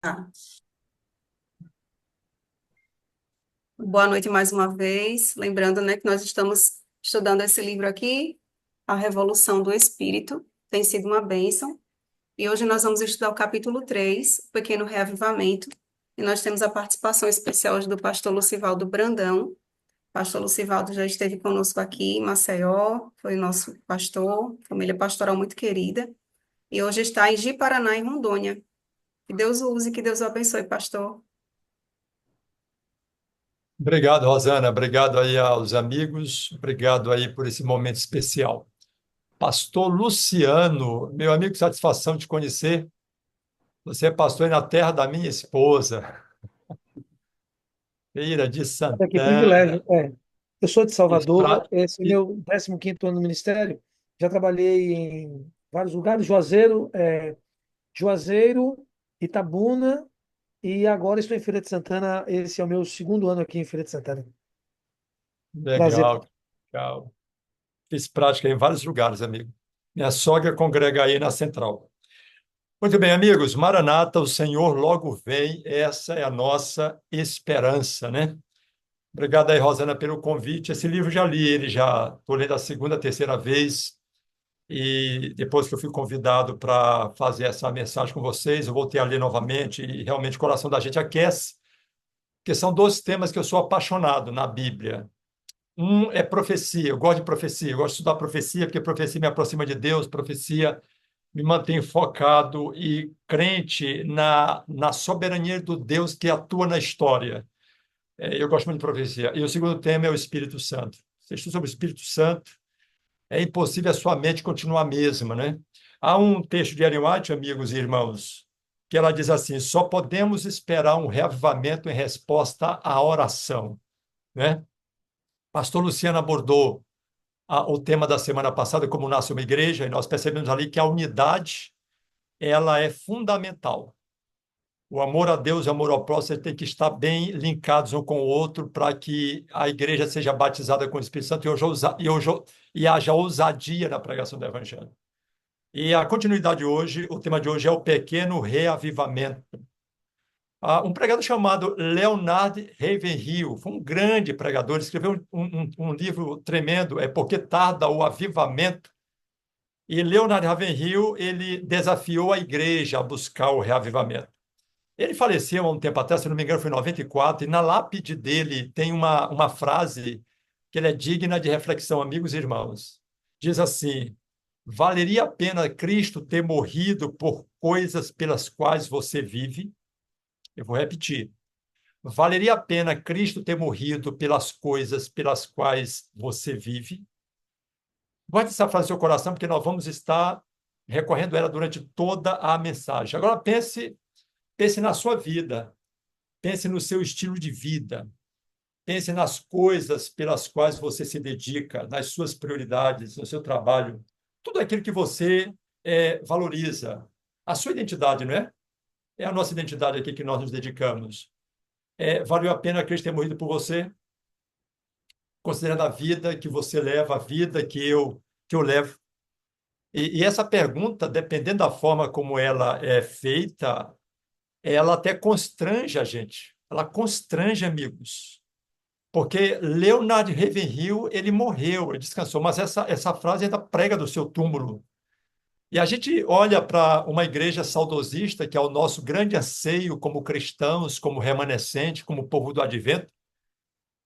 Tá. Boa noite mais uma vez. Lembrando, né, que nós estamos estudando esse livro aqui, A Revolução do Espírito. Tem sido uma bênção. E hoje nós vamos estudar o capítulo 3, o Pequeno Reavivamento. E nós temos a participação especial hoje do pastor Lucivaldo Brandão. O pastor Lucivaldo já esteve conosco aqui em Maceió, foi nosso pastor, família pastoral muito querida. E hoje está em Ji-Paraná, em Rondônia. Que Deus o use, que Deus o abençoe, pastor. Obrigado, Rosana. Obrigado aí aos amigos. Obrigado aí por esse momento especial. Pastor Luciano, meu amigo, satisfação de conhecer. Você é pastor aí na terra da minha esposa, Feira de Olha que privilégio. Santana. Eu sou de Salvador, Estra- esse é e- meu 15º ano no ministério. Já trabalhei em vários lugares, Juazeiro, Itabuna, e agora estou em Feira de Santana. Esse é o meu segundo ano aqui em Feira de Santana. Prazer. Legal, legal. Fiz prática em vários lugares, amigo. Minha sogra congrega aí na Central. Muito bem, amigos. Maranata, o Senhor logo vem. Essa é a nossa esperança, né? Obrigado aí, Rosana, pelo convite. Esse livro já li, ele já estou lendo a segunda, terceira vez, e depois que eu fui convidado para fazer essa mensagem com vocês, eu voltei a ler novamente e realmente o coração da gente aquece, porque são dois temas que eu sou apaixonado na Bíblia. Um é profecia, eu gosto de profecia, eu gosto de estudar profecia, porque profecia me aproxima de Deus, profecia me mantém focado e crente na soberania do Deus que atua na história. Eu gosto muito de profecia. E o segundo tema é o Espírito Santo. Você estuda sobre o Espírito Santo, é impossível a sua mente continuar a mesma, né? Há um texto de Ellen White, amigos e irmãos, que ela diz assim: só podemos esperar um reavivamento em resposta à oração, né? Pastor Luciano abordou o tema da semana passada, como nasce uma igreja, e nós percebemos ali que a unidade ela é fundamental. O amor a Deus e o amor ao próximo têm que estar bem linkados um com o outro para que a igreja seja batizada com o Espírito Santo e haja ousadia na pregação do Evangelho. E a continuidade hoje, o tema de hoje é o pequeno reavivamento. Um pregador chamado Leonard Ravenhill, foi um grande pregador, escreveu um livro tremendo, é Porque Tarda o Avivamento. E Leonard Ravenhill, ele desafiou a igreja a buscar o reavivamento. Ele faleceu há um tempo atrás, se não me engano, foi em 94, e na lápide dele tem uma frase que ele é digna de reflexão, amigos e irmãos. Diz assim: valeria a pena Cristo ter morrido por coisas pelas quais você vive? Eu vou repetir. Valeria a pena Cristo ter morrido pelas coisas pelas quais você vive? Guarde essa frase no seu coração, porque nós vamos estar recorrendo a ela durante toda a mensagem. Agora pense na sua vida. Pense no seu estilo de vida. Pense nas coisas pelas quais você se dedica, nas suas prioridades, no seu trabalho. Tudo aquilo que você valoriza. A sua identidade, não é? É a nossa identidade aqui que nós nos dedicamos. Valeu a pena Cristo ter morrido por você? Considerando a vida que você leva, a vida que eu levo. E essa pergunta, dependendo da forma como ela é feita, ela até constrange a gente. Ela constrange, amigos. Porque Leonard Ravenhill, ele morreu, ele descansou, mas essa frase ainda prega do seu túmulo. E a gente olha para uma igreja saudosista, que é o nosso grande anseio como cristãos, como remanescente, como povo do advento,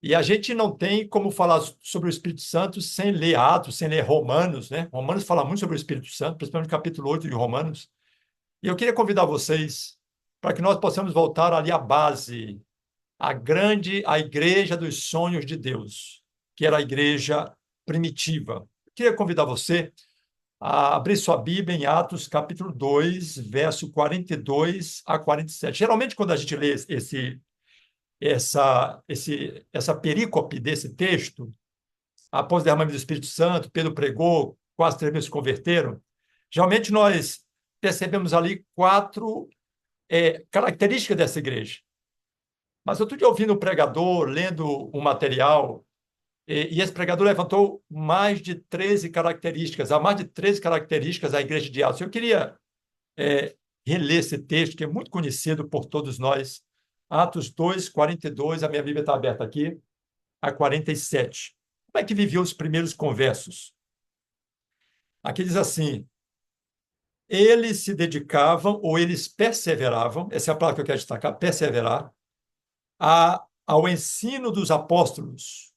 e a gente não tem como falar sobre o Espírito Santo sem ler Atos, sem ler Romanos, né? Romanos fala muito sobre o Espírito Santo, principalmente no capítulo 8 de Romanos. E eu queria convidar vocês para que nós possamos voltar ali à base, a igreja dos sonhos de Deus, que era a igreja primitiva. Eu queria convidar você a abrir sua Bíblia em Atos, capítulo 2, verso 42 a 47. Geralmente, quando a gente lê essa perícope desse texto, após o derramamento do Espírito Santo, Pedro pregou, quase 3 mil se converteram, geralmente nós percebemos ali quatro características dessa igreja. Mas eu estou ouvindo um pregador, lendo um material, e esse pregador levantou mais de 13 características, há mais de 13 características da igreja de Atos. Eu queria reler esse texto, que é muito conhecido por todos nós. Atos 2, 42, a minha Bíblia está aberta aqui, a 47. Como é que viviam os primeiros conversos? Aqui diz assim: eles se dedicavam, ou eles perseveravam, essa é a palavra que eu quero destacar, perseverar, ao ensino dos apóstolos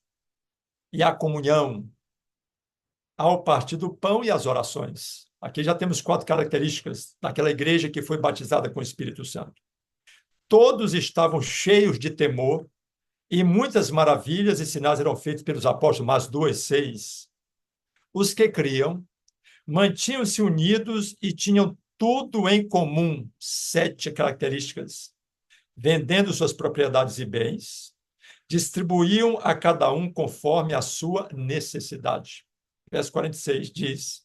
e à comunhão, ao partir do pão e às orações. Aqui já temos 4 características daquela igreja que foi batizada com o Espírito Santo. Todos estavam cheios de temor e muitas maravilhas e sinais eram feitos pelos apóstolos, mais 2, 6. Os que criam mantinham-se unidos e tinham tudo em comum, 7 características. Vendendo suas propriedades e bens, distribuíam a cada um conforme a sua necessidade. Verso 46 diz: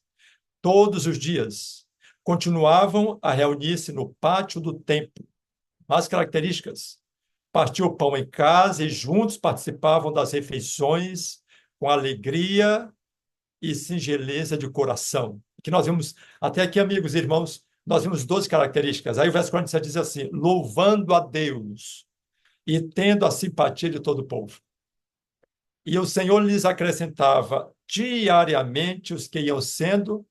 todos os dias continuavam a reunir-se no pátio do templo. Mais características: partiu o pão em casa e juntos participavam das refeições com alegria e singeleza de coração. Que nós vimos, até aqui, amigos e irmãos, nós vimos 12 características. Aí o verso 47 diz assim: louvando a Deus e tendo a simpatia de todo o povo. E o Senhor lhes acrescentava diariamente os que iam sendo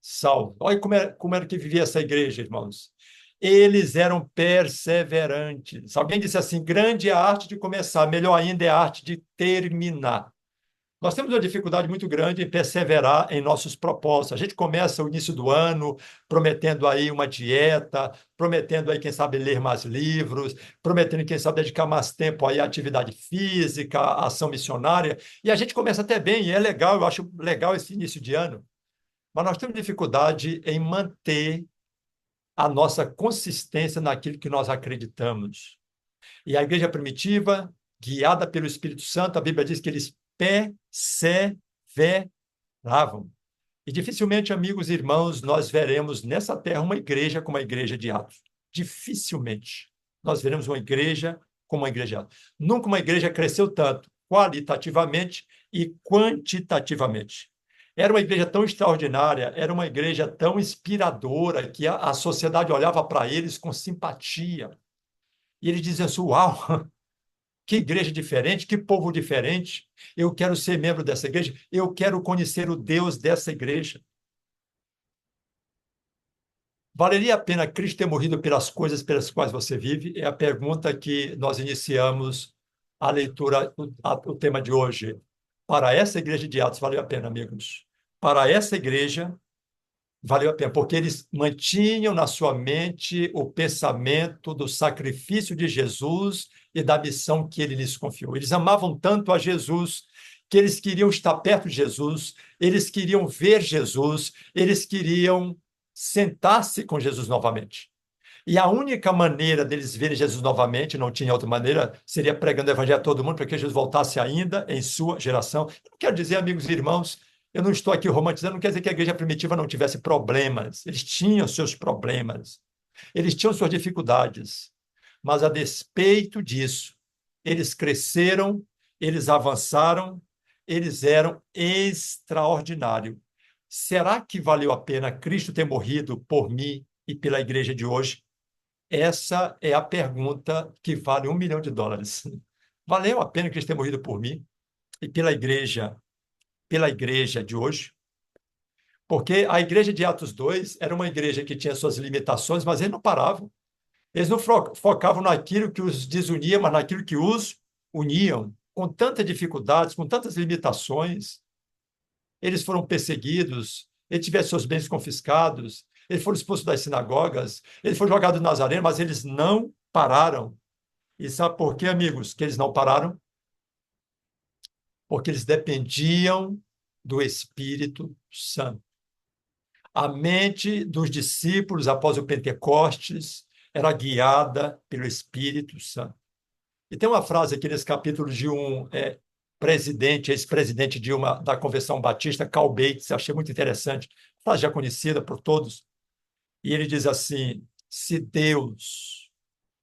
salvos. Olha como era que vivia essa igreja, irmãos. Eles eram perseverantes. Alguém disse assim: grande é a arte de começar, melhor ainda é a arte de terminar. Nós temos uma dificuldade muito grande em perseverar em nossos propósitos. A gente começa o início do ano prometendo aí uma dieta, prometendo aí, quem sabe, ler mais livros, prometendo, quem sabe, dedicar mais tempo aí à atividade física, à ação missionária. E a gente começa até bem, e é legal, eu acho legal esse início de ano. Mas nós temos dificuldade em manter a nossa consistência naquilo que nós acreditamos. E a igreja primitiva, guiada pelo Espírito Santo, a Bíblia diz que eles perseveravam. E dificilmente, amigos e irmãos, nós veremos nessa terra uma igreja como a igreja de Atos. Dificilmente nós veremos uma igreja como a igreja de Atos. Nunca uma igreja cresceu tanto qualitativamente e quantitativamente. Era uma igreja tão extraordinária, era uma igreja tão inspiradora que a sociedade olhava para eles com simpatia. E eles diziam assim: uau, que igreja diferente, que povo diferente. Eu quero ser membro dessa igreja, eu quero conhecer o Deus dessa igreja. Valeria a pena Cristo ter morrido pelas coisas pelas quais você vive? É a pergunta que nós iniciamos a leitura, o tema de hoje. Para essa igreja de Atos, valeu a pena, amigos. Para essa igreja, valeu a pena, porque eles mantinham na sua mente o pensamento do sacrifício de Jesus e da missão que ele lhes confiou. Eles amavam tanto a Jesus que eles queriam estar perto de Jesus, eles queriam ver Jesus, eles queriam sentar-se com Jesus novamente. E a única maneira deles verem Jesus novamente, não tinha outra maneira, seria pregando o evangelho a todo mundo para que Jesus voltasse ainda em sua geração. Eu não quero dizer, amigos e irmãos, eu não estou aqui romantizando, não quer dizer que a igreja primitiva não tivesse problemas. Eles tinham seus problemas, eles tinham suas dificuldades. Mas, a despeito disso, eles cresceram, eles avançaram, eles eram extraordinários. Será que valeu a pena Cristo ter morrido por mim e pela igreja de hoje? Essa é a pergunta que vale US$ 1 milhão. Valeu a pena Cristo ter morrido por mim e pela igreja de hoje? Porque a igreja de Atos 2 era uma igreja que tinha suas limitações, mas eles não paravam. Eles não focavam naquilo que os desunia, mas naquilo que os uniam. Com tantas dificuldades, com tantas limitações, eles foram perseguidos, eles tiveram seus bens confiscados, eles foram expulsos das sinagogas, eles foram jogados nas arenas, mas eles não pararam. E sabe por quê, amigos, que eles não pararam? Porque eles dependiam do Espírito Santo. A mente dos discípulos após o Pentecostes era guiada pelo Espírito Santo. E tem uma frase aqui nesse capítulo de um presidente, ex-presidente da Convenção Batista, Carl Bates, achei muito interessante, frase já conhecida por todos, e ele diz assim: se Deus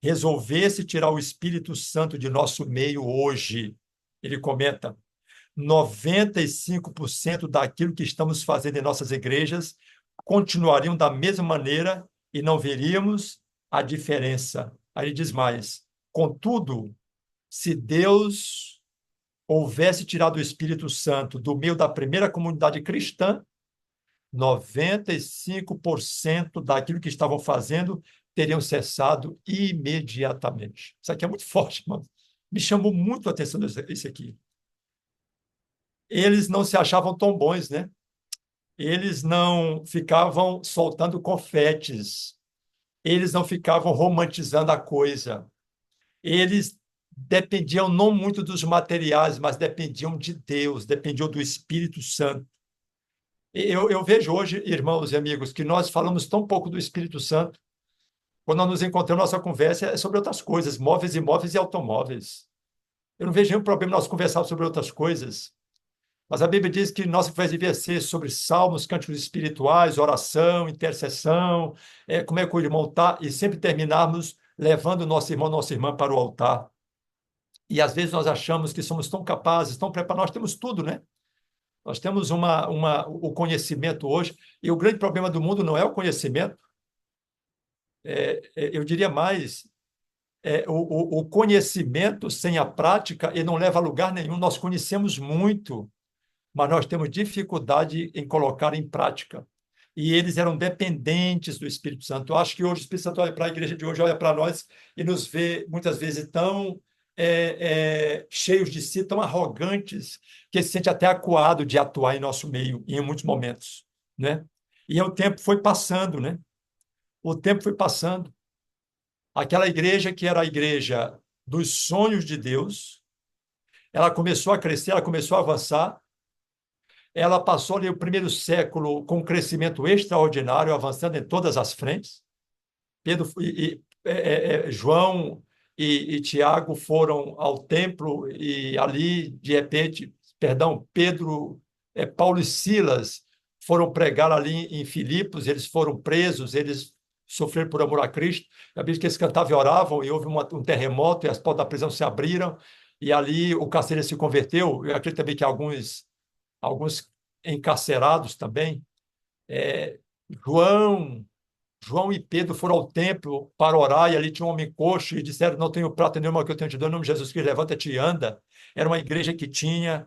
resolvesse tirar o Espírito Santo de nosso meio hoje, ele comenta, 95% daquilo que estamos fazendo em nossas igrejas continuariam da mesma maneira e não veríamos a diferença. Aí ele diz mais: contudo, se Deus houvesse tirado o Espírito Santo do meio da primeira comunidade cristã, 95% daquilo que estavam fazendo teriam cessado imediatamente. Isso aqui é muito forte, mano. Me chamou muito a atenção isso aqui. Eles não se achavam tão bons, né? Eles não ficavam soltando confetes. Eles não ficavam romantizando a coisa. Eles dependiam não muito dos materiais, mas dependiam de Deus, dependiam do Espírito Santo. Eu vejo hoje, irmãos e amigos, que nós falamos tão pouco do Espírito Santo. Quando nós nos encontramos, nossa conversa é sobre outras coisas, móveis, imóveis e automóveis. Eu não vejo nenhum problema nós conversarmos sobre outras coisas. Mas a Bíblia diz que nossa conversa devia ser sobre salmos, cânticos espirituais, oração, intercessão, como é que o irmão está, e sempre terminarmos levando o nosso irmão, nossa irmã para o altar. E às vezes nós achamos que somos tão capazes, tão preparados, nós temos tudo, né? Nós temos o conhecimento hoje, e o grande problema do mundo não é o conhecimento, eu diria mais, o conhecimento sem a prática, ele não leva a lugar nenhum. Nós conhecemos muito, mas nós temos dificuldade em colocar em prática. E eles eram dependentes do Espírito Santo. Eu acho que hoje o Espírito Santo olha para a igreja de hoje, olha para nós e nos vê, muitas vezes, tão cheios de si, tão arrogantes, que se sente até acuado de atuar em nosso meio, em muitos momentos, né? E o tempo foi passando, né? O tempo foi passando. Aquela igreja que era a igreja dos sonhos de Deus, ela começou a crescer, ela começou a avançar, ela passou ali o primeiro século com um crescimento extraordinário, avançando em todas as frentes. Pedro João e Tiago foram ao templo e ali, de repente, Pedro, Paulo e Silas foram pregar ali em Filipos, eles foram presos, eles sofreram por amor a Cristo. A Bíblia diz que eles cantavam e oravam e houve um terremoto e as portas da prisão se abriram e ali o carcereiro se converteu. Eu acredito também que alguns encarcerados também. João e Pedro foram ao templo para orar e ali tinha um homem coxo e disseram: não tenho prata nenhuma que eu tenho te dado, em nome de Jesus Cristo, levanta-te e anda. Era uma igreja que tinha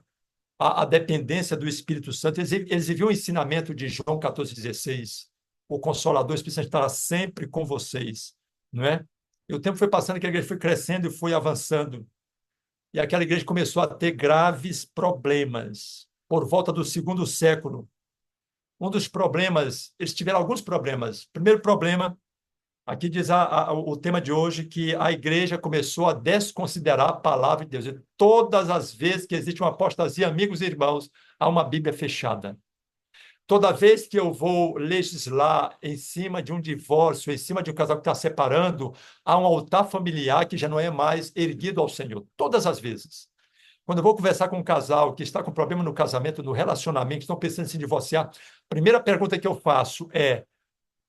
a dependência do Espírito Santo. Eles viviam o ensinamento de João 14,16. O Consolador, o Espírito Santo estará sempre com vocês, não é? E o tempo foi passando, que a igreja foi crescendo e foi avançando. E aquela igreja começou a ter graves problemas. Por volta do segundo século, um dos problemas, eles tiveram alguns problemas. Primeiro problema, aqui diz o tema de hoje, que a igreja começou a desconsiderar a palavra de Deus. E todas as vezes que existe uma apostasia, amigos e irmãos, há uma Bíblia fechada. Toda vez que eu vou legislar em cima de um divórcio, em cima de um casal que está separando, há um altar familiar que já não é mais erguido ao Senhor. Todas as vezes. Quando eu vou conversar com um casal que está com problema no casamento, no relacionamento, que estão pensando em se divorciar, a primeira pergunta que eu faço é: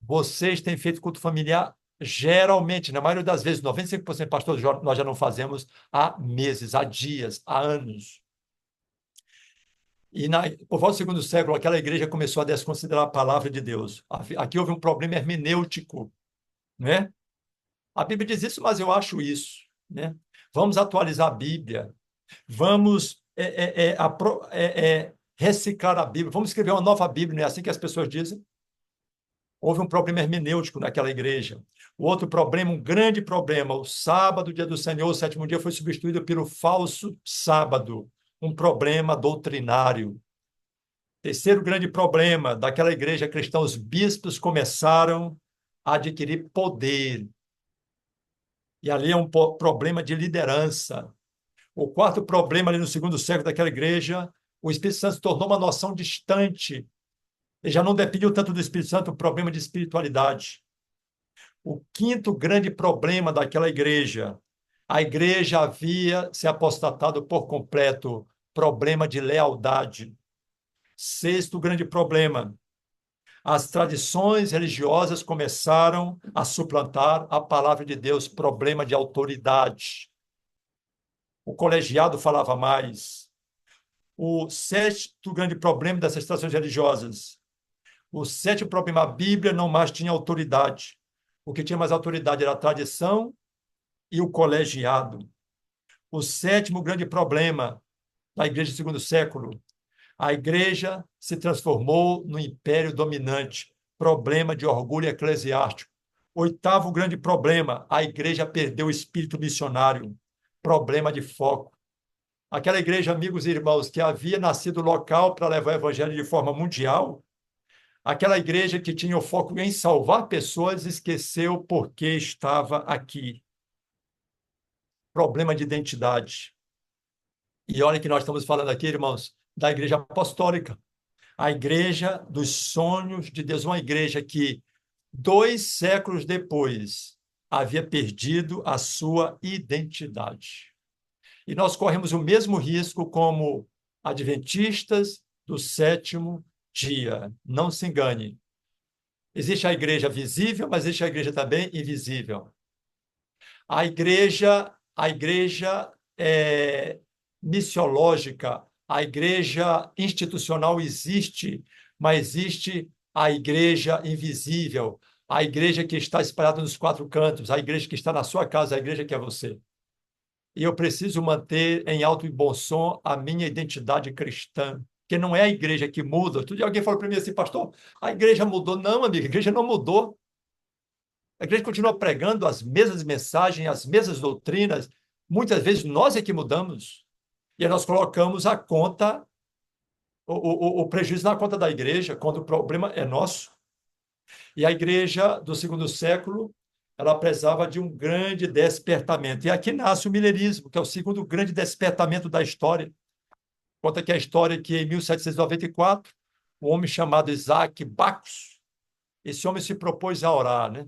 vocês têm feito culto familiar? Geralmente, na maioria das vezes, 95% pastores, nós já não fazemos há meses, há dias, há anos. E por volta do segundo século, aquela igreja começou a desconsiderar a palavra de Deus. Aqui houve um problema hermenêutico, né? A Bíblia diz isso, mas eu acho isso, né? Vamos atualizar a Bíblia. Vamos reciclar a Bíblia. Vamos escrever uma nova Bíblia, não é assim que as pessoas dizem? Houve um problema hermenêutico naquela igreja. O outro problema, um grande problema, o sábado, dia do Senhor, o sétimo dia, foi substituído pelo falso sábado, um problema doutrinário. Terceiro grande problema daquela igreja cristã, os bispos começaram a adquirir poder. E ali é um problema de liderança. O quarto problema ali no segundo século daquela igreja, o Espírito Santo se tornou uma noção distante. Ele já não dependia tanto do Espírito Santo, um problema de espiritualidade. O quinto grande problema daquela igreja, a igreja havia se apostatado por completo, problema de lealdade. Sexto grande problema, as tradições religiosas começaram a suplantar a palavra de Deus, problema de autoridade. O colegiado falava mais. O sexto grande problema dessas tradições religiosas, o sétimo problema, a Bíblia não mais tinha autoridade. O que tinha mais autoridade era a tradição e o colegiado. O sétimo grande problema da igreja do segundo século: a igreja se transformou no império dominante, problema de orgulho eclesiástico. Oitavo grande problema: a igreja perdeu o espírito missionário, problema de foco. Aquela igreja, amigos e irmãos, que havia nascido local para levar o evangelho de forma mundial, aquela igreja que tinha o foco em salvar pessoas, esqueceu por que estava aqui. Problema de identidade. E olha que nós estamos falando aqui, irmãos, da igreja apostólica, a igreja dos sonhos de Deus, uma igreja que 2 séculos depois havia perdido a sua identidade. E nós corremos o mesmo risco como adventistas do sétimo dia. Não se engane. Existe a igreja visível, mas existe a igreja também invisível. A igreja missiológica, a igreja institucional existe, mas existe a igreja invisível, a igreja que está espalhada nos 4 cantos, a igreja que está na sua casa, a igreja que é você. E eu preciso manter em alto e bom som a minha identidade cristã, que não é a igreja que muda. Outro dia alguém falou para mim assim, pastor, a igreja mudou. Não, amigo, a igreja não mudou. A igreja continua pregando as mesmas mensagens, as mesmas doutrinas. Muitas vezes nós é que mudamos. E aí nós colocamos a conta, o prejuízo na conta da igreja, quando o problema é nosso. E a igreja do segundo século, ela precisava de um grande despertamento. E aqui nasce o milerismo, que é o segundo grande despertamento da história. Conta que a história que em 1794, um homem chamado Isaac Bacchus, esse homem se propôs a orar, né?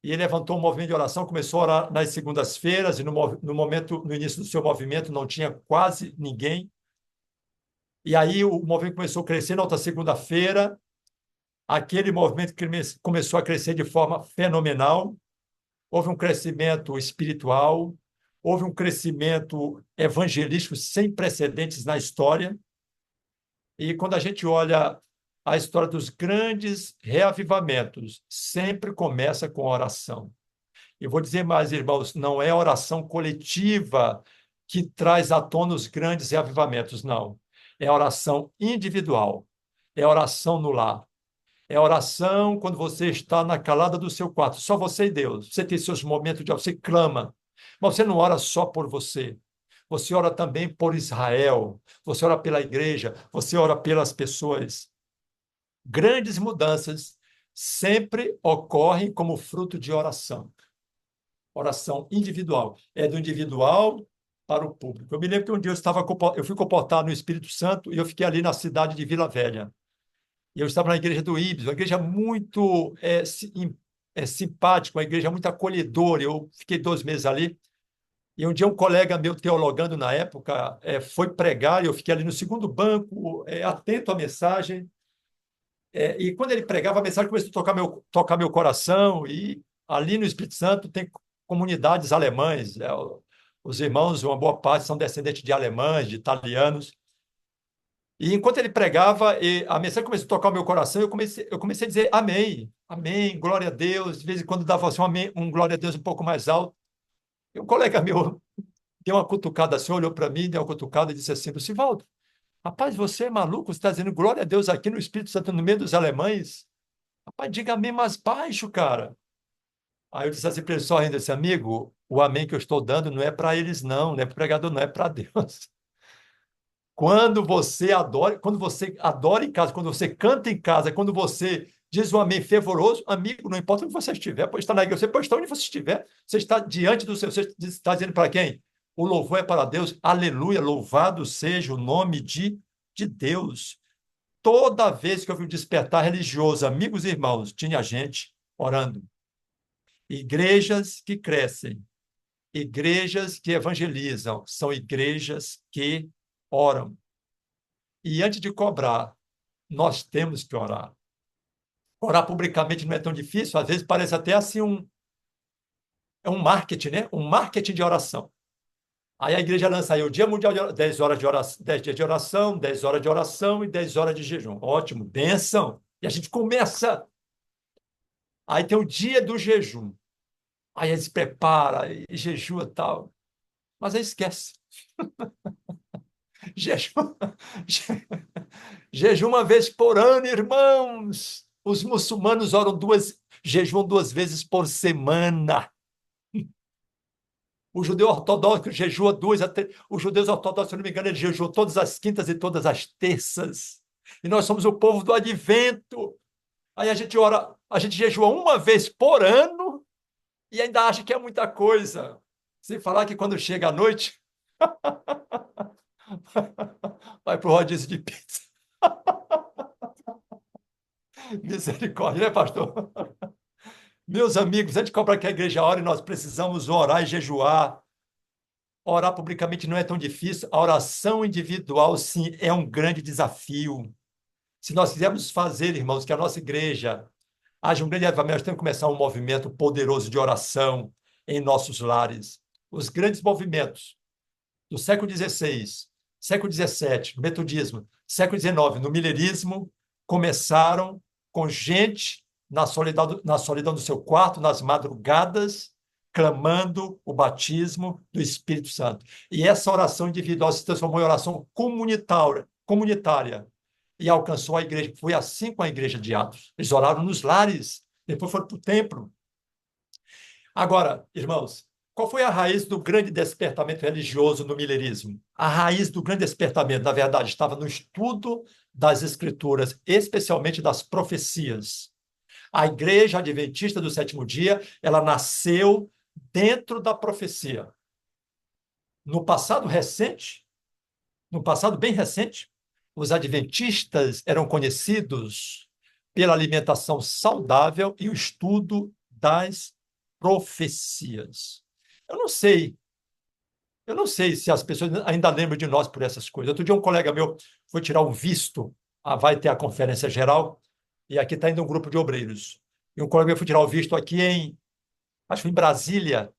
E ele levantou um movimento de oração, começou a orar nas segundas-feiras, e no início do seu movimento não tinha quase ninguém. E aí o movimento começou a crescer. Na outra segunda-feira, aquele movimento começou a crescer de forma fenomenal. Houve um crescimento espiritual, houve um crescimento evangelístico sem precedentes na história. E quando a gente olha a história dos grandes reavivamentos, sempre começa com oração. E vou dizer mais, irmãos, não é a oração coletiva que traz à tona os grandes reavivamentos, não. É a oração individual, é a oração no lar. É a oração quando você está na calada do seu quarto, só você e Deus. Você tem seus momentos de oração, você clama. Mas você não ora só por você. Você ora também por Israel. Você ora pela igreja. Você ora pelas pessoas. Grandes mudanças sempre ocorrem como fruto de oração. Oração individual. É do individual para o público. Eu me lembro que um dia eu fui comportar no Espírito Santo e eu fiquei ali na cidade de Vila Velha. E eu estava na igreja do Ibis, uma igreja muito simpática, uma igreja muito acolhedora. Eu fiquei 2 meses ali. E um dia um colega meu, teologando na época, foi pregar, e eu fiquei ali no segundo banco, atento à mensagem. E quando ele pregava, a mensagem começou a tocar meu coração. E ali no Espírito Santo tem comunidades alemães. Os irmãos, uma boa parte, são descendentes de alemães, de italianos. E enquanto ele pregava, a mensagem começou a tocar o meu coração, eu comecei a dizer amém, amém, glória a Deus. De vez em quando dava assim, um glória a Deus um pouco mais alto. E um colega meu deu uma cutucada assim, olhou para mim, deu uma cutucada e disse assim, Lucivaldo, rapaz, você é maluco? Você está dizendo glória a Deus aqui no Espírito Santo, no meio dos alemães? Rapaz, diga amém mais baixo, cara. Aí eu disse assim para ele, só ainda, esse amigo, o amém que eu estou dando não é para eles não é para o pregador, não, é para Deus. Quando você adora em casa, quando você canta em casa, quando você diz um amém fervoroso, amigo, não importa onde você estiver, pode estar na igreja, você pode estar onde você estiver, você está diante do seu, você está dizendo para quem? O louvor é para Deus, aleluia, louvado seja o nome de Deus. Toda vez que eu vi um despertar religioso, amigos e irmãos, tinha gente orando. Igrejas que crescem, igrejas que evangelizam, são igrejas que oram. E antes de cobrar, nós temos que orar. Orar publicamente não é tão difícil, às vezes parece até assim um marketing, né? Um marketing de oração. Aí a igreja lança aí o Dia Mundial de Oração, 10 horas de oração, 10 dias de oração, 10 horas de oração e 10 horas de jejum. Ótimo, bênção. E a gente começa. Aí tem o dia do jejum. Aí ele se prepara e jejua e tal. Mas aí esquece. Jejum, jejum uma vez por ano, irmãos. Os muçulmanos jejuam 2 vezes por semana. O judeu ortodoxo jejua duas, os judeus ortodoxos, se não me engano, eles jejuam todas as quintas e todas as terças. E nós somos o povo do advento. Aí a gente ora, a gente jejua uma vez por ano e ainda acha que é muita coisa. Sem falar que quando chega a noite, vai para o rodízio de pizza. Misericórdia, né, pastor? Meus amigos, antes de comprar que a igreja ore, nós precisamos orar e jejuar. Orar publicamente não é tão difícil. A oração individual, sim, é um grande desafio. Se nós quisermos fazer, irmãos, que a nossa igreja haja um grande avivamento, nós temos que começar um movimento poderoso de oração em nossos lares. Os grandes movimentos do século XVI, século XVII, no metodismo, século XIX, no milerismo, começaram com gente na solidão do seu quarto, nas madrugadas, clamando o batismo do Espírito Santo. E essa oração individual se transformou em oração comunitária e alcançou a igreja. Foi assim com a igreja de Atos. Eles oraram nos lares, depois foram para o templo. Agora, irmãos, qual foi a raiz do grande despertamento religioso no milerismo? A raiz do grande despertamento, na verdade, estava no estudo das Escrituras, especialmente das profecias. A Igreja Adventista do Sétimo Dia, ela nasceu dentro da profecia. No passado recente, no passado bem recente, os adventistas eram conhecidos pela alimentação saudável e o estudo das profecias. Eu não sei, eu não sei se as pessoas ainda lembram de nós por essas coisas. Outro dia um colega meu foi tirar um visto, vai ter a conferência geral, e aqui está indo um grupo de obreiros. E um colega meu foi tirar o visto aqui acho que em Brasília.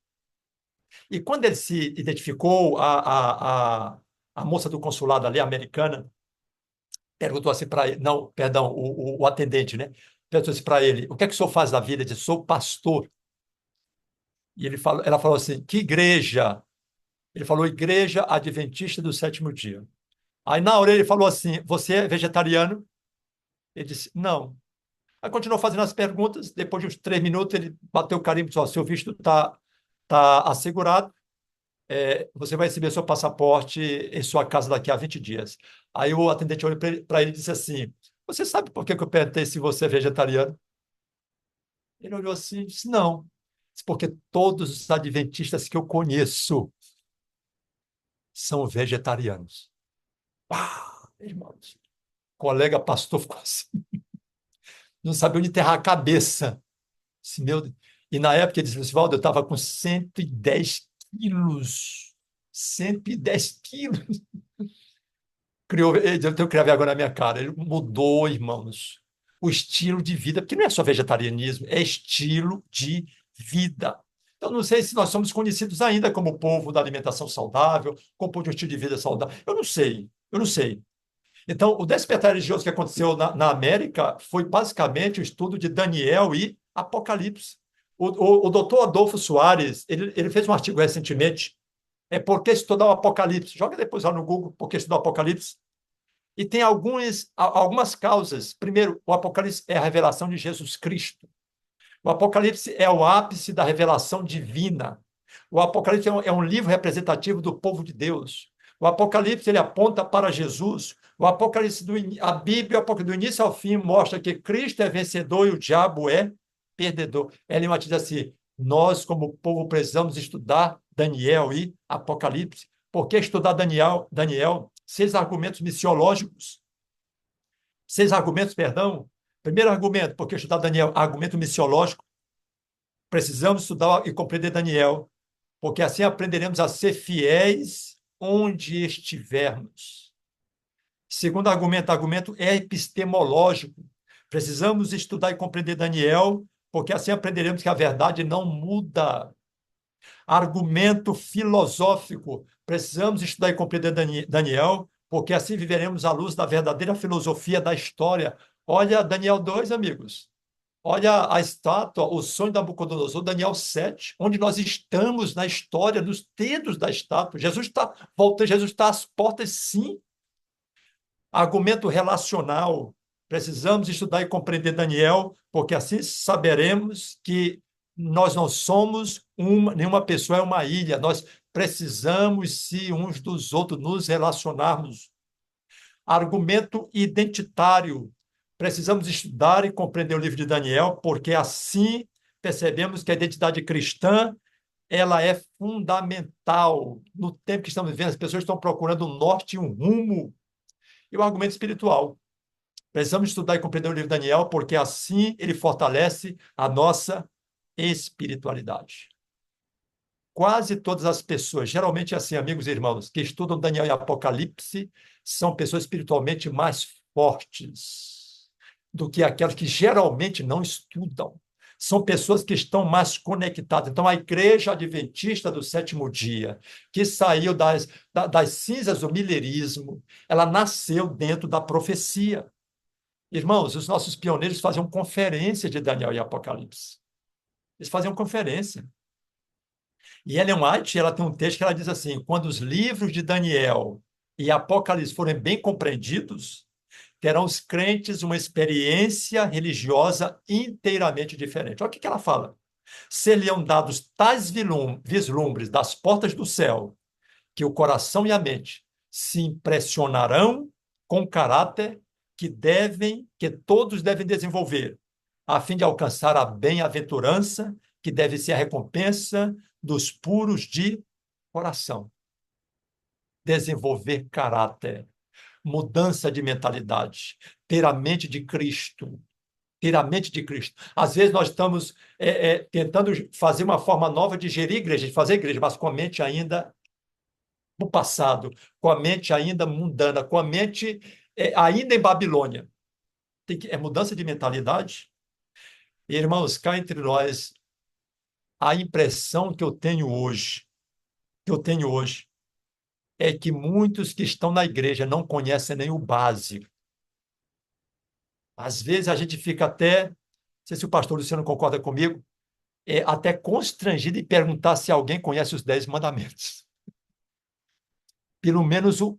E quando ele se identificou, a moça do consulado ali, americana, perguntou assim para ele, não, perdão, o atendente, né? Perguntou assim para ele, o que é que o senhor faz da vida? Ele disse, sou pastor. E ela falou assim, que igreja? Ele falou, Igreja Adventista do Sétimo Dia. Aí na hora ele falou assim, você é vegetariano? Ele disse, não. Aí continuou fazendo as perguntas, depois de uns 3 minutos ele bateu o carimbo e disse, ó, seu visto tá assegurado, você vai receber seu passaporte em sua casa daqui a 20 dias. Aí o atendente olhou para ele e disse assim, você sabe por que que eu perguntei se você é vegetariano? Ele olhou assim e disse, não. Disse, porque todos os adventistas que eu conheço são vegetarianos. Ah, irmãos, o colega pastor ficou assim, não sabia onde enterrar a cabeça. Disse, meu Deus. E na época ele disse, Lucivaldo, eu estava com 110 quilos. 110 quilos. Eu tenho que criar vergonha na minha cara. Ele mudou, irmãos, o estilo de vida, porque não é só vegetarianismo, é estilo de vida. Então, não sei se nós somos conhecidos ainda como o povo da alimentação saudável, como o povo de um estilo de vida saudável. Eu não sei, eu não sei. Então, o despertar religioso que aconteceu na América foi basicamente o estudo de Daniel e Apocalipse. O doutor Adolfo Soares, ele fez um artigo recentemente, Por que estudar o Apocalipse? Joga depois lá no Google, Por que estudar o Apocalipse? E tem algumas causas. Primeiro, o Apocalipse é a revelação de Jesus Cristo. O Apocalipse é o ápice da revelação divina. O Apocalipse é um livro representativo do povo de Deus. O Apocalipse ele aponta para Jesus. O Apocalipse, a Bíblia, do início ao fim, mostra que Cristo é vencedor e o diabo é perdedor. Ellen White diz assim, nós, como povo, precisamos estudar Daniel e Apocalipse. Por que estudar Daniel? 6 argumentos missiológicos. 6 argumentos, perdão. Primeiro argumento, por que estudar Daniel? Argumento missiológico. Precisamos estudar e compreender Daniel, porque assim aprenderemos a ser fiéis onde estivermos. Segundo argumento epistemológico. Precisamos estudar e compreender Daniel, porque assim aprenderemos que a verdade não muda. Argumento filosófico. Precisamos estudar e compreender Daniel, porque assim viveremos à luz da verdadeira filosofia da história. Olha Daniel 2, amigos. Olha a estátua, o sonho da Nabucodonosor, Daniel 7, onde nós estamos na história, nos dedos da estátua. Jesus está voltando, Jesus está às portas, sim. Argumento relacional. Precisamos estudar e compreender Daniel, porque assim saberemos que nós não somos nenhuma pessoa é uma ilha. Nós precisamos, sim, uns dos outros, nos relacionarmos. Argumento identitário. Precisamos estudar e compreender o livro de Daniel, porque assim percebemos que a identidade cristã ela é fundamental. No tempo que estamos vivendo, as pessoas estão procurando um norte e um rumo. E o argumento espiritual. Precisamos estudar e compreender o livro de Daniel, porque assim ele fortalece a nossa espiritualidade. Quase todas as pessoas, geralmente assim, amigos e irmãos, que estudam Daniel e Apocalipse, são pessoas espiritualmente mais fortes do que aquelas que geralmente não estudam. São pessoas que estão mais conectadas. Então, a Igreja Adventista do Sétimo Dia, que saiu das cinzas do milerismo, ela nasceu dentro da profecia. Irmãos, os nossos pioneiros faziam conferência de Daniel e Apocalipse. Eles faziam conferência. E Ellen White, ela tem um texto que ela diz assim: quando os livros de Daniel e Apocalipse forem bem compreendidos, terão os crentes uma experiência religiosa inteiramente diferente. Olha o que ela fala. Ser-lhe-ão dados tais vislumbres das portas do céu, que o coração e a mente se impressionarão com o caráter que todos devem desenvolver, a fim de alcançar a bem-aventurança, que deve ser a recompensa dos puros de coração. Desenvolver caráter, mudança de mentalidade, ter a mente de Cristo. Ter a mente de Cristo. Às vezes nós estamos tentando fazer uma forma nova de gerir igreja, de fazer igreja, mas com a mente ainda no passado, com a mente ainda mundana, com a mente ainda em Babilônia. É mudança de mentalidade. E, irmãos, cá entre nós, a impressão que eu tenho hoje, é que muitos que estão na igreja não conhecem nem o básico. Às vezes a gente fica até, não sei se o pastor Luciano concorda comigo, até constrangido em perguntar se alguém conhece os 10 mandamentos. Pelo menos o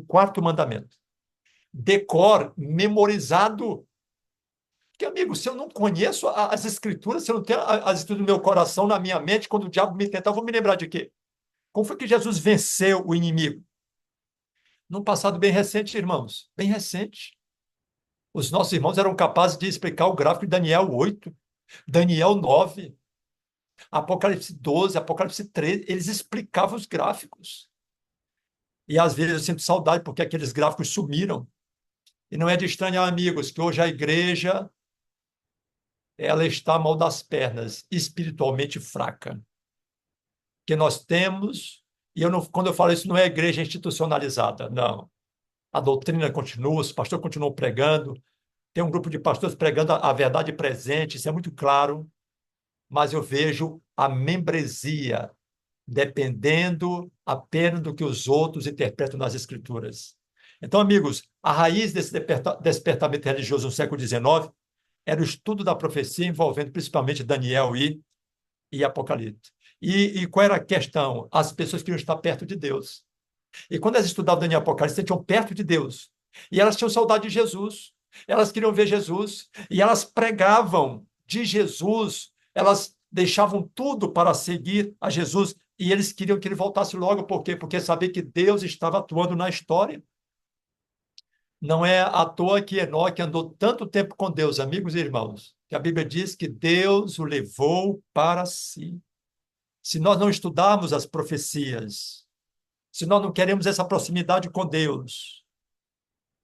quarto mandamento. Decor, memorizado. Porque, amigo, se eu não conheço as escrituras, se eu não tenho as escrituras no meu coração, na minha mente, quando o diabo me tentar, eu vou me lembrar de quê? Como foi que Jesus venceu o inimigo? Num passado bem recente, irmãos, bem recente. Os nossos irmãos eram capazes de explicar o gráfico de Daniel 8, Daniel 9, Apocalipse 12, Apocalipse 13. Eles explicavam os gráficos. E às vezes eu sinto saudade porque aqueles gráficos sumiram. E não é de estranhar, amigos, que hoje a igreja ela está mal das pernas, espiritualmente fraca. Que nós temos, e quando eu falo isso, não é igreja institucionalizada, não. A doutrina continua, os pastores continuam pregando, tem um grupo de pastores pregando a verdade presente, isso é muito claro, mas eu vejo a membresia dependendo apenas do que os outros interpretam nas Escrituras. Então, amigos, a raiz desse despertamento religioso no século XIX era o estudo da profecia envolvendo principalmente Daniel e Apocalipse. E qual era a questão? As pessoas queriam estar perto de Deus. E quando elas estudavam Daniel e Apocalipse, se sentiam perto de Deus. E elas tinham saudade de Jesus. Elas queriam ver Jesus. E elas pregavam de Jesus. Elas deixavam tudo para seguir a Jesus. E eles queriam que ele voltasse logo. Por quê? Porque sabia que Deus estava atuando na história. Não é à toa que Enoque andou tanto tempo com Deus, amigos e irmãos, que a Bíblia diz que Deus o levou para si. Se nós não estudarmos as profecias, se nós não queremos essa proximidade com Deus,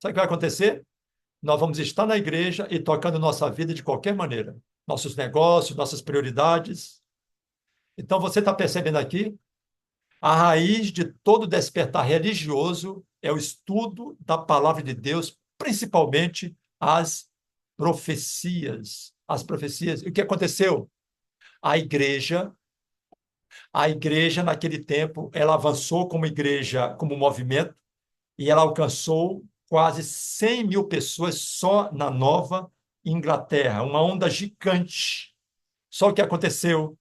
sabe o que vai acontecer? Nós vamos estar na igreja e tocando nossa vida de qualquer maneira. Nossos negócios, nossas prioridades. Então, você está percebendo aqui? A raiz de todo despertar religioso é o estudo da palavra de Deus, principalmente as profecias. As profecias. E o que aconteceu? A igreja naquele tempo, ela avançou como igreja, como movimento, e ela alcançou quase 100 mil pessoas só na Nova Inglaterra, uma onda gigante. Só o que aconteceu?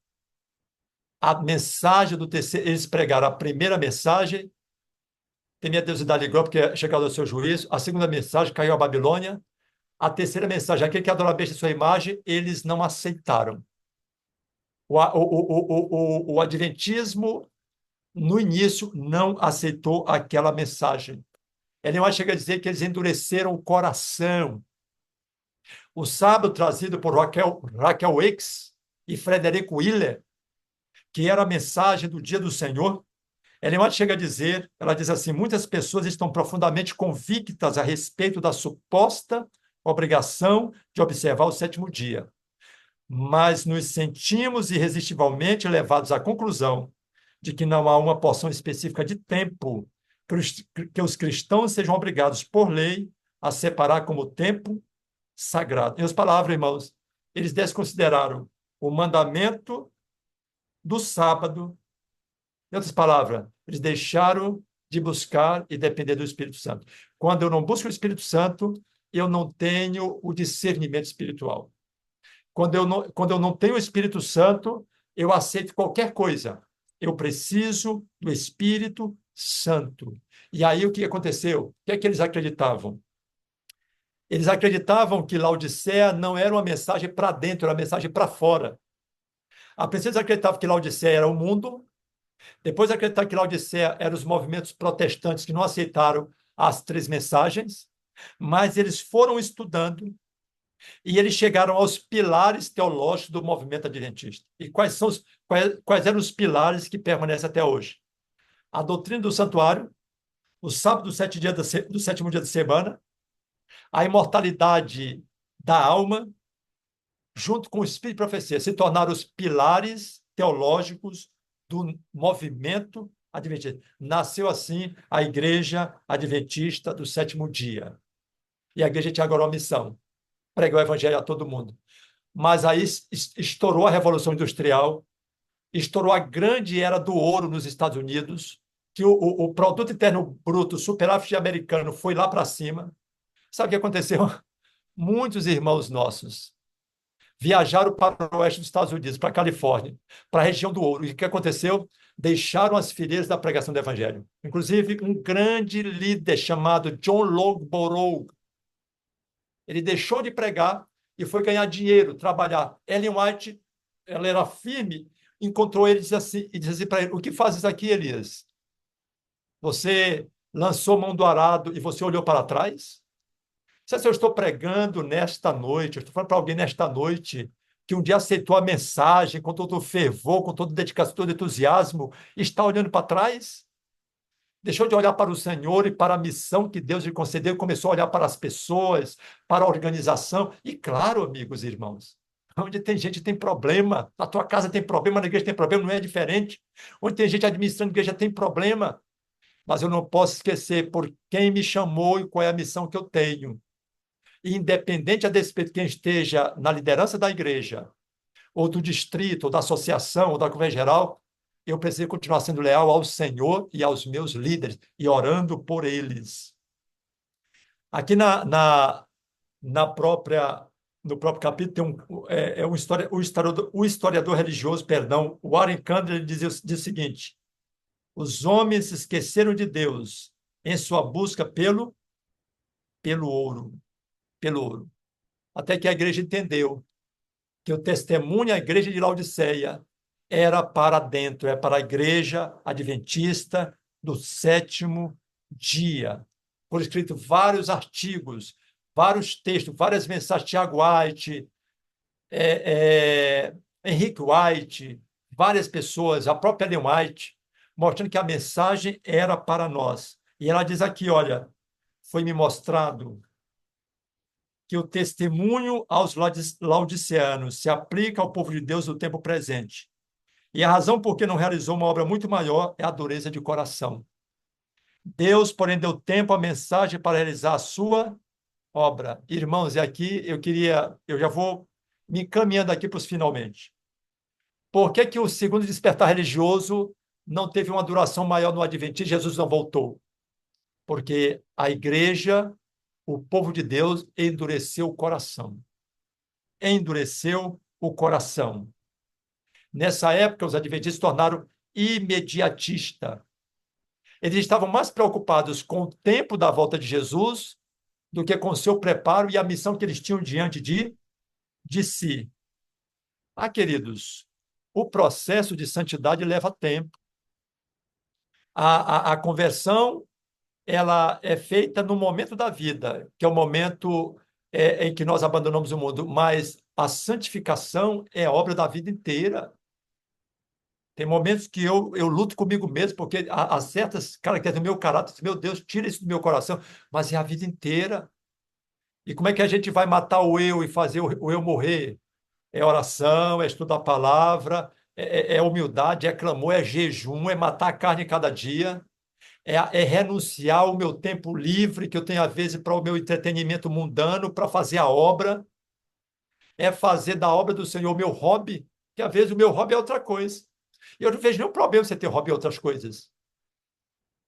A mensagem do terceiro, eles pregaram a primeira mensagem, temia Deus e dar ligou, porque é chegado ao seu juízo. A segunda mensagem caiu a Babilônia. A terceira mensagem, aquele que adora a besta e sua imagem, eles não aceitaram. O adventismo, no início, não aceitou aquela mensagem. Ellen White chega a dizer que eles endureceram o coração. O sábado trazido por Raquel Wicks e Frederick Wheeler, que era a mensagem do dia do Senhor, Ellen White chega a dizer, ela diz assim, muitas pessoas estão profundamente convictas a respeito da suposta obrigação de observar o sétimo dia, mas nos sentimos irresistivelmente levados à conclusão de que não há uma porção específica de tempo que os cristãos sejam obrigados por lei a separar como tempo sagrado. Em outras palavras, irmãos, eles desconsideraram o mandamento do sábado. Em outras palavras, eles deixaram de buscar e depender do Espírito Santo. Quando eu não busco o Espírito Santo, eu não tenho o discernimento espiritual. Quando eu não tenho o Espírito Santo, eu aceito qualquer coisa. Eu preciso do Espírito Santo. E aí o que aconteceu? O que é que eles acreditavam? Eles acreditavam que Laodiceia não era uma mensagem para dentro, era uma mensagem para fora. A princípio, eles acreditavam que Laodiceia era o mundo, depois acreditaram que Laodiceia eram os movimentos protestantes que não aceitaram as três mensagens, mas eles foram estudando e eles chegaram aos pilares teológicos do movimento adventista. E quais eram os pilares que permanecem até hoje? A doutrina do santuário, o sábado do sétimo dia da semana, a imortalidade da alma, junto com o Espírito de profecia, se tornaram os pilares teológicos do movimento adventista. Nasceu assim a Igreja Adventista do Sétimo Dia. E a igreja tinha agora uma missão, pregar o evangelho a todo mundo. Mas aí estourou a Revolução Industrial, estourou a grande era do ouro nos Estados Unidos, que o produto interno bruto, o superávit americano, foi lá para cima. Sabe o que aconteceu? Muitos irmãos nossos viajaram para o oeste dos Estados Unidos, para a Califórnia, para a região do ouro. E o que aconteceu? Deixaram as fileiras da pregação do evangelho. Inclusive, um grande líder chamado John Logborough, ele deixou de pregar e foi ganhar dinheiro, trabalhar. Ellen White, ela era firme, encontrou ele e disse assim para ele, o que fazes aqui, Elias? Você lançou mão do arado e você olhou para trás? Se eu estou pregando nesta noite, eu estou falando para alguém nesta noite que um dia aceitou a mensagem com todo o fervor, com toda dedicação, todo entusiasmo, e está olhando para trás? Deixou de olhar para o Senhor e para a missão que Deus lhe concedeu, começou a olhar para as pessoas, para a organização. E claro, amigos e irmãos, onde tem gente tem problema, na tua casa tem problema, na igreja tem problema, não é diferente. Onde tem gente administrando a igreja tem problema. Mas eu não posso esquecer por quem me chamou e qual é a missão que eu tenho. E independente a despeito de quem esteja na liderança da igreja, ou do distrito, ou da associação, ou da convenção geral, eu preciso continuar sendo leal ao Senhor e aos meus líderes e orando por eles. Aqui no próprio capítulo tem o historiador religioso, perdão, Warren Candler diz o seguinte: os homens esqueceram de Deus em sua busca pelo ouro, pelo ouro. Até que a igreja entendeu que o testemunho à igreja de Laodiceia era para dentro, é para a igreja adventista do sétimo dia. Foram escritos vários artigos, vários textos, várias mensagens, Tiago White, Henrique White, várias pessoas, a própria Ellen White, mostrando que a mensagem era para nós. E ela diz aqui, olha, foi-me mostrado que o testemunho aos laodiceanos se aplica ao povo de Deus no tempo presente. E a razão por que não realizou uma obra muito maior é a dureza de coração. Deus, porém, deu tempo à mensagem para realizar a sua obra. Irmãos, e aqui eu já vou me encaminhando aqui para os finalmente. Por que o segundo despertar religioso não teve uma duração maior no Adventismo? Jesus não voltou. Porque a igreja, o povo de Deus, endureceu o coração. endureceu o coração. Nessa época, os adventistas se tornaram imediatistas. Eles estavam mais preocupados com o tempo da volta de Jesus do que com o seu preparo e a missão que eles tinham diante de si. Ah, queridos, o processo de santidade leva tempo. A conversão, ela é feita no momento da vida, que é o momento em que nós abandonamos o mundo, mas a santificação é obra da vida inteira. Tem momentos que eu luto comigo mesmo, porque há certas características do meu caráter, meu Deus, tira isso do meu coração, mas é a vida inteira. E como é que a gente vai matar o eu e fazer o eu morrer? É oração, é estudo da palavra, é humildade, é clamor, é jejum, é matar a carne cada dia, é renunciar ao meu tempo livre, que eu tenho às vezes para o meu entretenimento mundano, para fazer a obra, é fazer da obra do Senhor o meu hobby, que às vezes o meu hobby é outra coisa. E eu não vejo nenhum problema você ter hobby em outras coisas.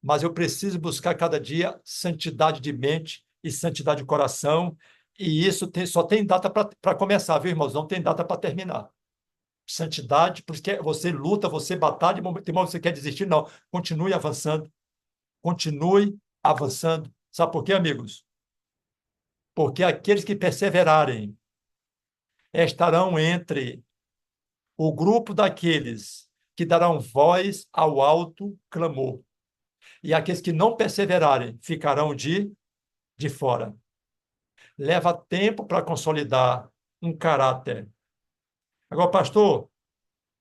Mas eu preciso buscar cada dia santidade de mente e santidade de coração, e isso só tem data para começar, viu, irmãos? Não tem data para terminar. Santidade, porque você luta, você batalha, tem momento que você quer desistir, não. Continue avançando. Continue avançando. Sabe por quê, amigos? Porque aqueles que perseverarem estarão entre o grupo daqueles que darão voz ao alto clamor. E aqueles que não perseverarem ficarão de fora. Leva tempo para consolidar um caráter. Agora, pastor,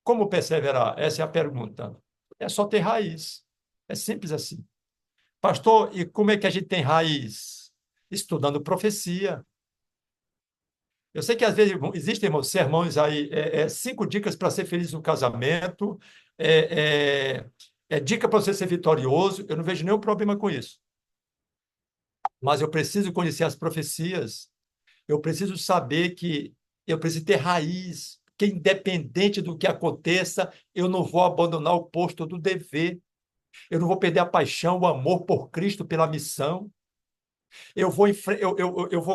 como perseverar? Essa é a pergunta. É só ter raiz. É simples assim. Pastor, e como é que a gente tem raiz? Estudando profecia. Eu sei que às vezes existem, irmãos, sermões aí, 5 dicas para ser feliz no casamento, é, dica para você ser vitorioso. Eu não vejo nenhum problema com isso. Mas eu preciso conhecer as profecias. Eu preciso saber que eu preciso ter raiz, que independente do que aconteça, eu não vou abandonar o posto do dever. Eu não vou perder a paixão, o amor por Cristo, pela missão. Eu vou,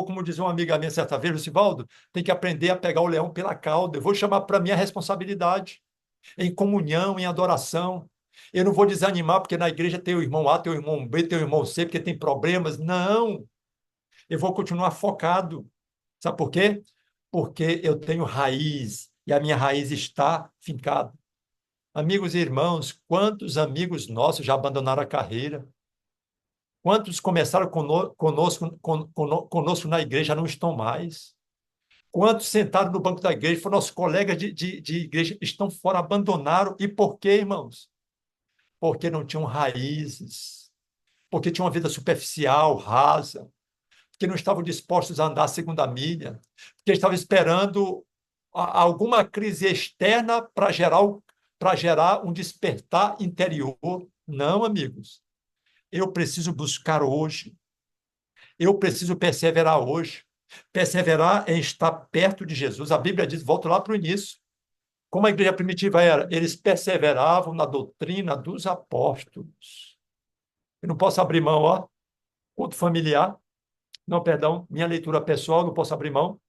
como dizia uma amiga minha certa vez, Lucivaldo, tem que aprender a pegar o leão pela cauda. Eu vou chamar para mim a responsabilidade, em comunhão, em adoração. Eu não vou desanimar porque na igreja tem o irmão A, tem o irmão B, tem o irmão C, porque tem problemas. Não! Eu vou continuar focado. Sabe por quê? Porque eu tenho raiz e a minha raiz está fincada. Amigos e irmãos, quantos amigos nossos já abandonaram a carreira? Quantos começaram conosco na igreja não estão mais? Quantos sentaram no banco da igreja, foram nossos colegas de igreja, estão fora, abandonaram. E por quê, irmãos? Porque não tinham raízes, porque tinham uma vida superficial, rasa, porque não estavam dispostos a andar a segunda milha, porque estavam esperando alguma crise externa para gerar um despertar interior. Não, amigos. Eu preciso buscar hoje. Eu preciso perseverar hoje. Perseverar em estar perto de Jesus. A Bíblia diz, volto lá para o início. Como a igreja primitiva era, eles perseveravam na doutrina dos apóstolos. Eu não posso abrir mão, ó, culto familiar. Não, perdão, minha leitura pessoal, não posso abrir mão.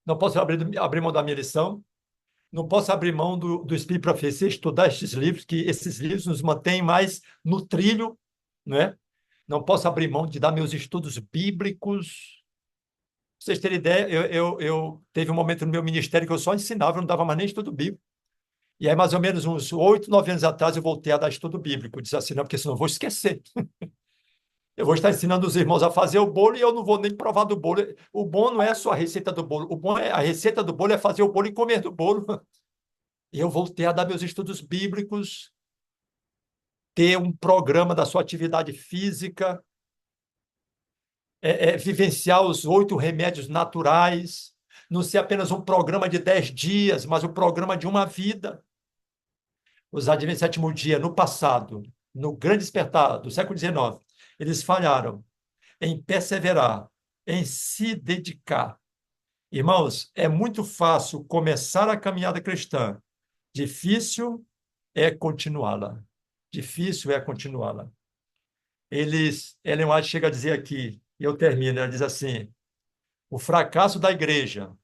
Não posso abrir mão da minha lição. Não posso abrir mão do Espírito de Profecia, estudar estes livros, que esses livros nos mantêm mais no trilho, né? Não posso abrir mão de dar meus estudos bíblicos. Pra vocês terem ideia, eu teve um momento no meu ministério que eu só ensinava, eu não dava mais nem estudo bíblico. E aí, mais ou menos uns 8, 9 anos atrás, eu voltei a dar estudo bíblico. Eu disse assim, não, porque senão eu vou esquecer. Eu vou estar ensinando os irmãos a fazer o bolo e eu não vou nem provar do bolo. O bom não é só a receita do bolo. O bom é a receita do bolo é fazer o bolo e comer do bolo. E eu voltei a dar meus estudos bíblicos, ter um programa da sua atividade física, vivenciar os 8 remédios naturais, não ser apenas um programa de 10 dias, mas um programa de uma vida. Os adventistas do sétimo dia, no passado, no grande despertar do século XIX, eles falharam em perseverar, em se dedicar. Irmãos, é muito fácil começar a caminhada cristã, difícil é continuá-la. Difícil é continuá-la. Ellen White chega a dizer aqui, e eu termino, ela diz assim, o fracasso da igreja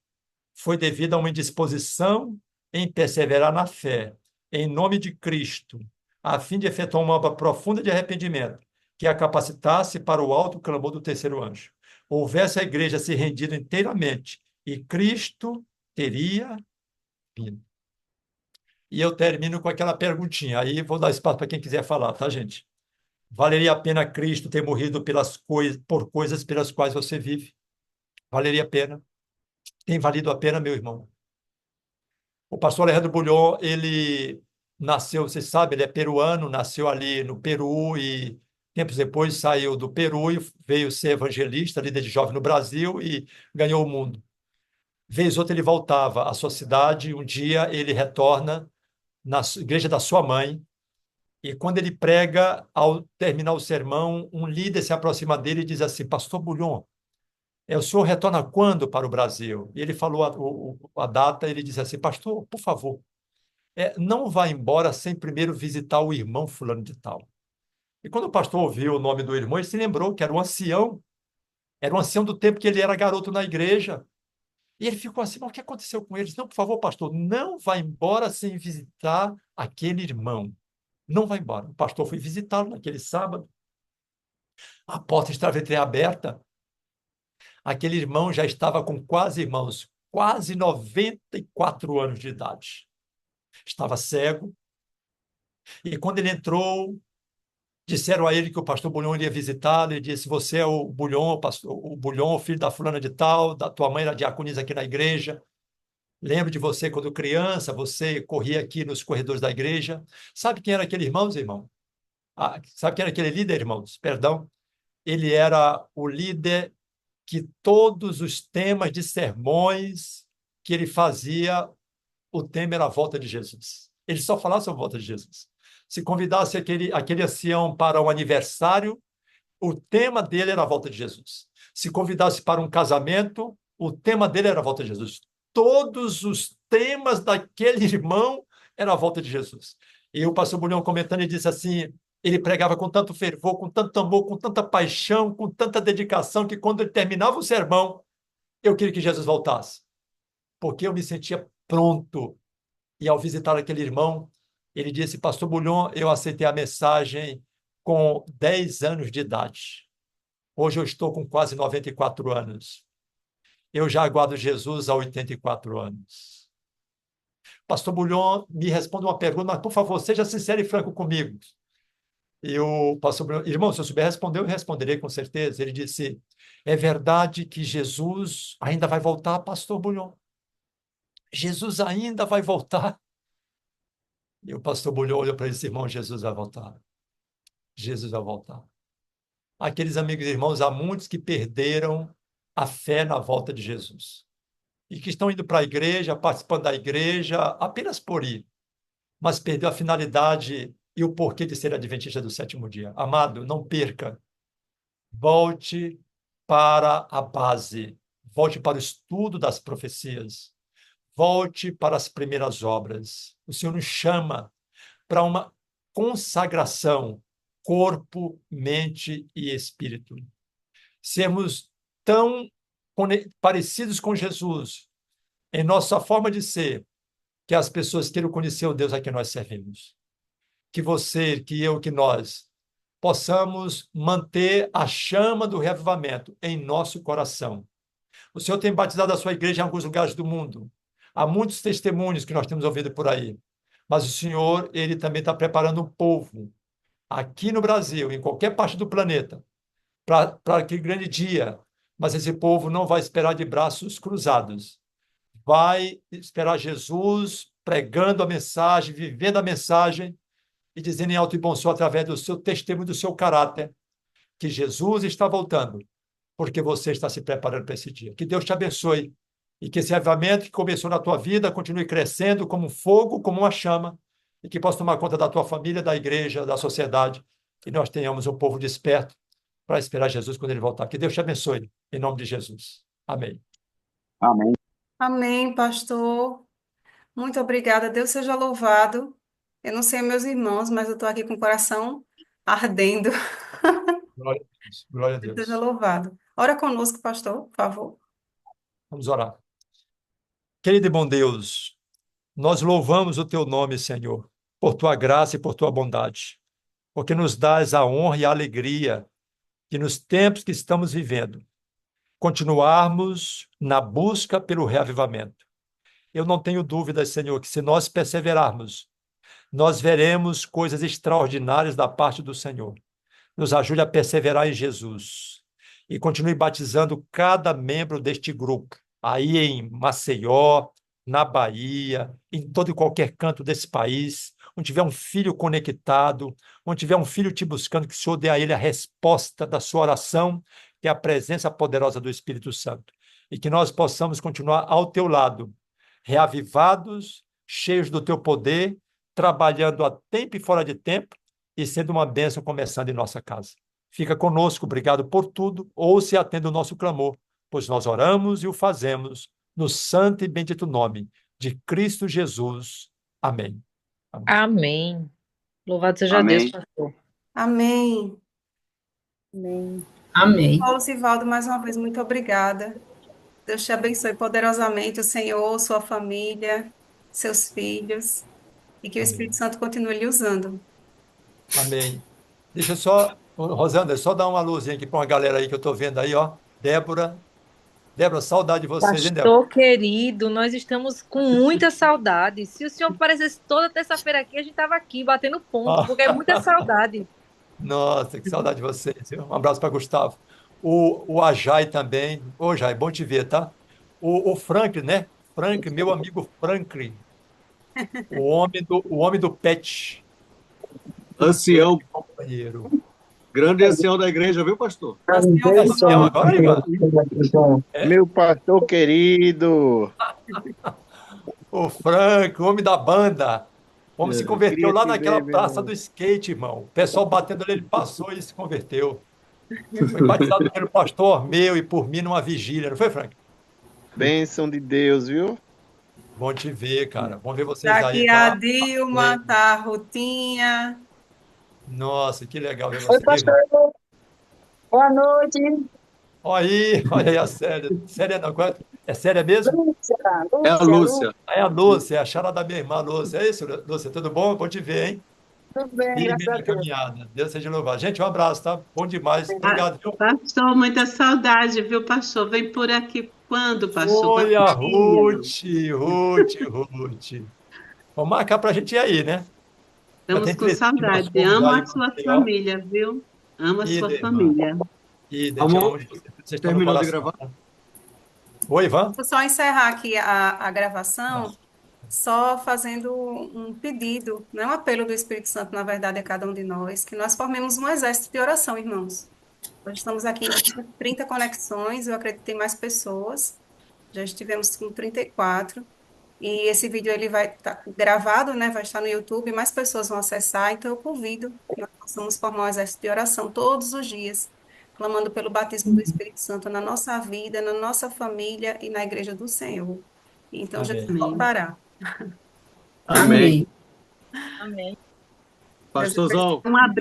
foi devido a uma indisposição em perseverar na fé, em nome de Cristo, a fim de efetuar uma obra profunda de arrependimento, que a capacitasse para o alto clamor do terceiro anjo. Houvesse a igreja se rendido inteiramente, e Cristo teria vindo. E eu termino com aquela perguntinha, aí vou dar espaço para quem quiser falar, tá, gente? Valeria a pena Cristo ter morrido por coisas pelas quais você vive? Valeria a pena? Tem valido a pena, meu irmão? O pastor Alejandro Bulhon, ele nasceu, você sabe, ele é peruano, nasceu ali no Peru e tempos depois saiu do Peru e veio ser evangelista, líder de jovem no Brasil e ganhou o mundo. Vez outra ele voltava à sua cidade, um dia ele retorna na igreja da sua mãe e quando ele prega, ao terminar o sermão, um líder se aproxima dele e diz assim, Pastor Bulhon, o senhor retorna quando para o Brasil? E ele falou a data, ele disse assim, pastor, por favor, não vá embora sem primeiro visitar o irmão fulano de tal. E quando o pastor ouviu o nome do irmão, ele se lembrou que era um ancião do tempo que ele era garoto na igreja. E ele ficou assim, mas o que aconteceu com eles? Não, por favor, pastor, não vá embora sem visitar aquele irmão. Não vá embora. O pastor foi visitá-lo naquele sábado. A porta estava entreaberta. Aquele irmão já estava com irmãos, quase 94 anos de idade. Estava cego. E quando ele entrou, disseram a ele que o pastor Bulhon iria visitá-lo e disse: Você é o Bulhon, o Bulhon, filho da fulana de tal, da tua mãe era diaconisa aqui na igreja. Lembro de você quando criança, você corria aqui nos corredores da igreja. Sabe quem era aquele irmão, irmão? Sabe quem era aquele líder, irmãos? Perdão. Ele era o líder que todos os temas de sermões que ele fazia, o tema era a volta de Jesus. Ele só falava sobre a volta de Jesus. Se convidasse aquele ancião para um aniversário, o tema dele era a volta de Jesus. Se convidasse para um casamento, o tema dele era a volta de Jesus. Todos os temas daquele irmão era a volta de Jesus. E o pastor Bulhão comentando, ele disse assim, ele pregava com tanto fervor, com tanto amor, com tanta paixão, com tanta dedicação, que quando ele terminava o sermão, eu queria que Jesus voltasse, porque eu me sentia pronto. E ao visitar aquele irmão, ele disse, pastor Bulhon, eu aceitei a mensagem com 10 anos de idade. Hoje eu estou com quase 94 anos. Eu já aguardo Jesus há 84 anos. Pastor Bulhon me responde uma pergunta, mas por favor, seja sincero e franco comigo. E o pastor Bulhon, irmão, se eu souber responder, eu responderei com certeza. Ele disse, é verdade que Jesus ainda vai voltar, pastor Bulhon? Jesus ainda vai voltar? E o pastor Bulhon olhou para ele e disse, irmão, Jesus vai voltar. Jesus vai voltar. Aqueles amigos e irmãos, há muitos que perderam a fé na volta de Jesus e que estão indo para a igreja, participando da igreja, apenas por ir, mas perdeu a finalidade e o porquê de ser adventista do sétimo dia. Amado, não perca. Volte para a base. Volte para o estudo das profecias. Volte para as primeiras obras. O Senhor nos chama para uma consagração, corpo, mente e espírito. Sermos tão parecidos com Jesus em nossa forma de ser, que as pessoas queiram conhecer o Deus a quem nós servimos. Que você, que eu, que nós possamos manter a chama do reavivamento em nosso coração. O Senhor tem batizado a sua igreja em alguns lugares do mundo. Há muitos testemunhos que nós temos ouvido por aí. Mas o Senhor, ele também está preparando um povo aqui no Brasil, em qualquer parte do planeta, para aquele grande dia. Mas esse povo não vai esperar de braços cruzados. Vai esperar Jesus pregando a mensagem, vivendo a mensagem e dizendo em alto e bom som, através do seu testemunho, do seu caráter, que Jesus está voltando, porque você está se preparando para esse dia. Que Deus te abençoe e que esse avivamento que começou na tua vida continue crescendo como um fogo, como uma chama, e que possa tomar conta da tua família, da igreja, da sociedade, e nós tenhamos um povo desperto para esperar Jesus quando ele voltar. Que Deus te abençoe, em nome de Jesus. Amém. Amém. Amém, pastor. Muito obrigada. Deus seja louvado. Eu não sei meus irmãos, mas eu estou aqui com o coração ardendo. Glória a Deus. Glória a Deus seja Deus. louvado. Ora conosco, pastor, por favor. Vamos orar. Querido e bom Deus, nós louvamos o teu nome, Senhor, por tua graça e por tua bondade, porque nos dás a honra e a alegria de, nos tempos que estamos vivendo, continuarmos na busca pelo reavivamento. Eu não tenho dúvidas, Senhor, que se nós perseverarmos, nós veremos coisas extraordinárias da parte do Senhor. Nos ajude a perseverar em Jesus e continue batizando cada membro deste grupo, aí em Maceió, na Bahia, em todo e qualquer canto desse país, onde tiver um filho conectado, onde tiver um filho te buscando, que o Senhor dê a ele a resposta da sua oração, que é a presença poderosa do Espírito Santo. E que nós possamos continuar ao teu lado, reavivados, cheios do teu poder, trabalhando a tempo e fora de tempo, e sendo uma bênção começando em nossa casa. Fica conosco, obrigado por tudo, ouça e atenda o nosso clamor, pois nós oramos e o fazemos no santo e bendito nome de Cristo Jesus. Amém. Amém. Amém. Louvado seja Deus, Amém. pastor. Amém. Amém. Paulo Sivaldo, mais uma vez, muito obrigada. Deus te abençoe poderosamente, o Senhor, sua família, seus filhos, e que o Espírito Amém. Santo continue lhe usando. Amém. Deixa eu só, Rosana, só dar uma luzinha aqui para uma galera aí que eu estou vendo aí, ó. Débora. Débora, saudade de vocês, hein, Débora? Pastor querido, nós estamos com muita saudade. Se o senhor aparecesse toda terça-feira aqui, a gente estava aqui batendo ponto, porque é muita saudade. Nossa, que saudade de vocês. Um abraço para Gustavo. O Ajay também. Ô, Jai, bom te ver, tá? O Franklin, né? Franklin, meu amigo Franklin. O homem do pet. Ancião, Companheiro. grande ancião da igreja, viu, pastor? É ancião agora, Ivan? Meu pastor querido, O Franklin, o homem da banda. O homem se converteu queria lá te naquela ver, meu praça irmão. do skate, irmão. O pessoal batendo nele, ele passou e se converteu. Foi batizado pelo pastor meu e por mim numa vigília, não foi, Frank? Bênção de Deus, viu? Bom te ver, cara. Bom ver vocês aí, Daqui a tá? Dilma, tá a Rutinha. Nossa, que legal ver Oi, você, pastor. irmão. Boa noite. Olha aí a Célia. Célia não, é Célia mesmo? Lúcia, É a Lúcia, Lúcia. É a Lúcia, é a chará da minha irmã, Lúcia. É isso, Lúcia? Tudo bom? Bom te ver, hein? tudo bem, Firme graças a na Deus. caminhada. Deus seja louvado. Gente, um abraço, tá? Bom demais. Ah, Obrigado, viu? pastor, muita saudade, viu, pastor? Vem por aqui quando, pastor? Oi, a Quantos dias? Ruth. Vamos marcar pra gente ir aí, né? Já Estamos tem com 3 anos que nós saudade. fomos Amo aí, a sua ó. família, viu? Amo a sua Ida, irmã. família. Ida, te Amor, amo. Vocês estão no terminou de coração. gravar? Tá? Oi, Ivan? Vou só encerrar aqui a gravação, só fazendo um pedido, né, um apelo do Espírito Santo, na verdade, a cada um de nós, que nós formemos um exército de oração, irmãos. Hoje estamos aqui em 30 conexões, eu acredito que tem mais pessoas, já estivemos com 34, e esse vídeo ele vai estar gravado, né, vai estar no YouTube, mais pessoas vão acessar, então eu convido que nós possamos formar um exército de oração todos os dias, clamando pelo batismo do Espírito Santo na nossa vida, na nossa família e na igreja do Senhor. Então, Jesus Amém. Amém. voltará. Amém. Amém. Amém. Jesus Pastorzão. Um abraço.